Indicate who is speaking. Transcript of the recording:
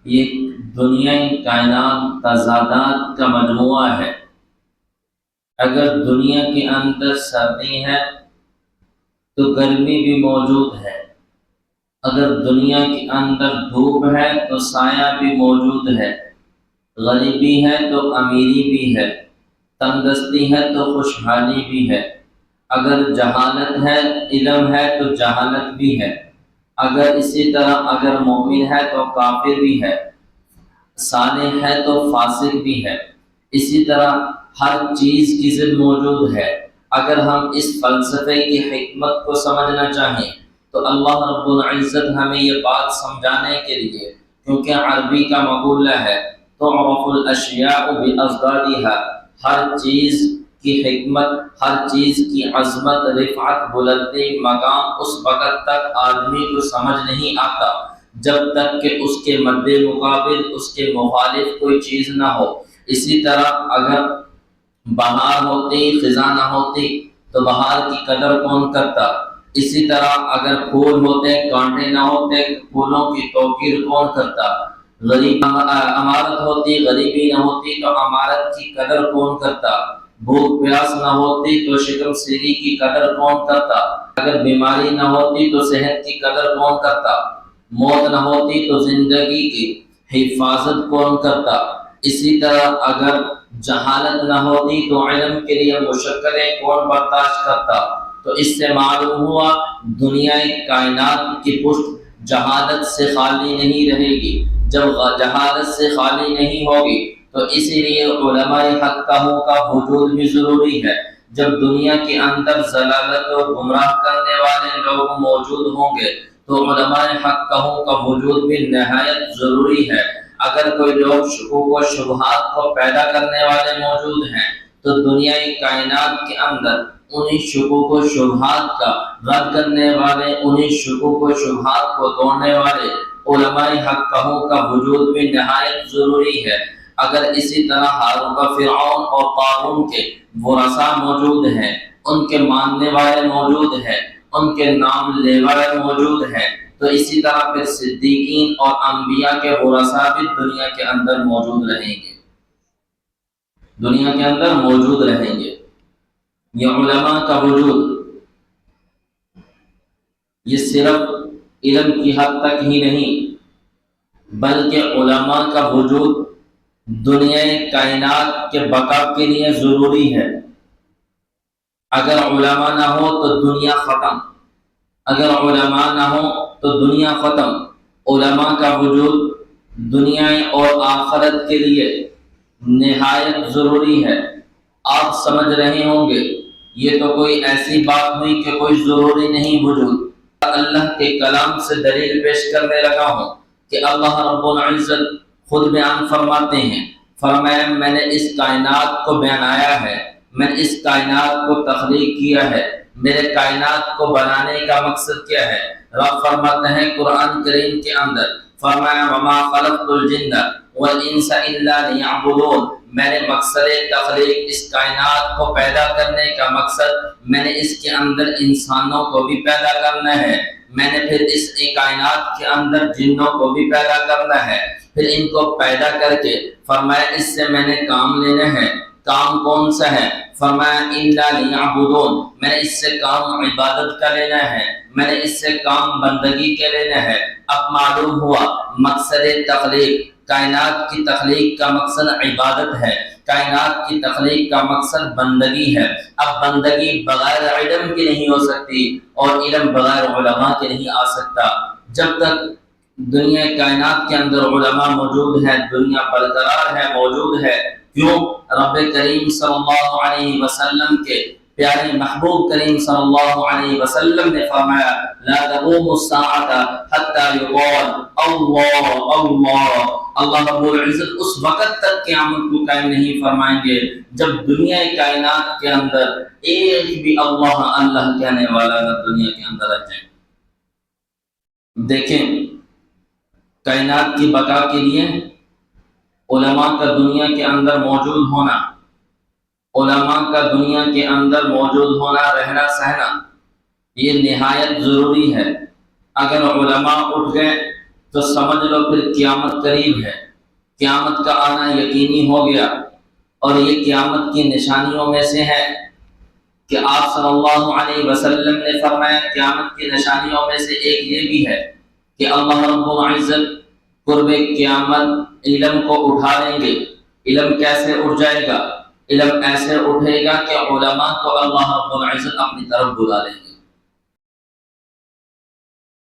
Speaker 1: یہ دنیای کائنات تضادات کا مجموعہ ہے۔ اگر دنیا کے اندر سردی ہے تو گرمی بھی موجود ہے، اگر دنیا کے اندر دھوپ ہے تو سایہ بھی موجود ہے، غریبی ہے تو امیری بھی ہے، تندرستی ہے تو خوشحالی بھی ہے، اگر جہالت ہے علم ہے تو جہالت بھی ہے، اگر اسی طرح اگر مومن ہے تو کافر بھی ہے، صالح ہے تو فاسق بھی ہے۔ اسی طرح ہر چیز کی ضد موجود ہے۔ اگر ہم اس فلسفے کی حکمت کو سمجھنا چاہیں تو اللہ رب العزت ہمیں یہ بات سمجھانے کے لیے، کیونکہ عربی کا مقولہ ہے تعرف الاشیاء باضدادها، ہر چیز کی حکمت، ہر چیز کی عظمت، رفعت، بلندی، مقام اس وقت تک آدمی کو سمجھ نہیں آتا جب تک کہ اس کے مد مقابل اس کے مخالف کوئی چیز نہ ہو۔ اسی طرح اگر بہار ہوتی خزاں نہ ہوتی تو بہار کی قدر کون کرتا؟ اسی طرح اگر پھول ہوتے کانٹے نہ ہوتے پھولوں کی توقیر کون کرتا؟ غریب عمارت ہوتی غریبی نہ ہوتی تو عمارت کی قدر کون کرتا؟ بھوک پیاس نہ ہوتی تو شکم سیری کی قدر کون کرتا؟ اگر بیماری نہ ہوتی تو صحت کی قدر کون کرتا؟ موت نہ ہوتی تو زندگی کی حفاظت کون کرتا؟ اسی طرح اگر جہالت نہ ہوتی تو علم کے لیے مشقتیں کون برداشت کرتا؟ تو اس سے معلوم ہوا دنیا کائنات کی پشت جہالت سے خالی نہیں رہے گی۔ جب جہالت سے خالی نہیں ہوگی تو اسی لیے علماء حق کا وجود بھی ضروری ہے۔ جب دنیا کے اندر ضلالت و گمراہ کرنے والے لوگ موجود ہوں گے تو علماء حق کا وجود بھی نہایت ضروری ہے۔ اگر کوئی لوگ شکوک و شبہات کو پیدا کرنے والے موجود ہیں تو دنیا کائنات کے اندر انہی شکوک و شبہات کا رد کرنے والے، انہی شکوک و شبہات کو توڑنے والے علماء حق کا وجود بھی نہایت ضروری ہے۔ اگر اسی طرح ہارون و فرعون اور قارون کے ورثاء موجود ہیں، ان کے ماننے والے موجود ہیں، ان کے نام لینے والے موجود ہیں، تو اسی طرح پھر صدیقین اور انبیاء کے ورثاء بھی دنیا کے اندر موجود رہیں گے، دنیا کے اندر موجود رہیں گے۔ یہ علماء کا وجود یہ صرف علم کی حد تک ہی نہیں بلکہ علماء کا وجود دنیا کائنات کے بقا کے لیے ضروری ہے۔ اگر علماء نہ ہو تو دنیا ختم، اگر علماء نہ ہو تو دنیا ختم۔ علماء کا وجود دنیا اور آخرت کے لیے نہایت ضروری ہے۔ آپ سمجھ رہے ہوں گے یہ تو کوئی ایسی بات ہوئی کہ کوئی ضروری نہیں وجود۔ اللہ کے کلام سے دلیل پیش کرنے لگا ہوں کہ اللہ رب العزت خود بیان فرماتے ہیں، فرمایا میں نے اس کائنات کو بنایا ہے، میں نے اس کائنات کو تخلیق کیا ہے، میرے کائنات کو بنانے کا مقصد کیا ہے؟ رب فرماتے ہیں قرآن کریم کے اندر، فرمایا وما خلقت الجن والانس الا لیعبدون، میں نے مقصد تخلیق اس کائنات کو پیدا کرنے کا مقصد میں نے اس کے اندر انسانوں کو بھی پیدا کرنا ہے، میں نے پھر اس کائنات کے اندر جنوں کو بھی پیدا کرنا ہے، پھر ان کو پیدا کر کے فرمایا اس سے میں نے کام لینا ہے۔ کام کون سا ہے؟ فرمایا الا لیعبدون، میں نے اس سے کام عبادت کا لینا ہے، میں نے اس سے کام بندگی کے لینا ہے۔ اب معلوم ہوا مقصد تخلیق، کائنات کی تخلیق کا مقصد عبادت ہے، کائنات کی تخلیق کا مقصد بندگی ہے۔ اب بندگی بغیر علم کی نہیں ہو سکتی اور علم بغیر علماء کے نہیں آ سکتا۔ جب تک دنیا کائنات کے اندر علماء موجود ہیں دنیا برقرار ہے، موجود ہے۔ کیوں؟ رب کریم صلی اللہ علیہ وسلم کے پیارے محبوب کریم صلی اللہ علیہ وسلم نے فرمایا لا تقوم الساعة حتى يقال اللہ اللہ، اللہ رب العزت اس وقت تک قیامت کو قائم نہیں فرمائیں گے جب دنیا کائنات کے اندر ایک بھی اللہ اللہ کہنے والا نہ دنیا کے اندر آ جائے۔ دیکھیں کائنات کی بقا کے لیے علماء کا دنیا کے اندر موجود ہونا، علماء کا دنیا کے اندر موجود ہونا، رہنا سہنا یہ نہایت ضروری ہے۔ اگر علماء اٹھ گئے تو سمجھ لو پھر قیامت قریب ہے، قیامت کا آنا یقینی ہو گیا۔ اور یہ قیامت کی نشانیوں میں سے ہے کہ آپ صلی اللہ علیہ وسلم نے فرمایا قیامت کی نشانیوں میں سے ایک یہ بھی ہے کہ اللہ رب العزت قرب قیامت علم کو اٹھا لیں گے۔ علم کیسے اٹھ جائے گا؟ علم ایسے اٹھے گا کہ علماء کو اللہ رب العزت اپنی طرف بلا لیں گے۔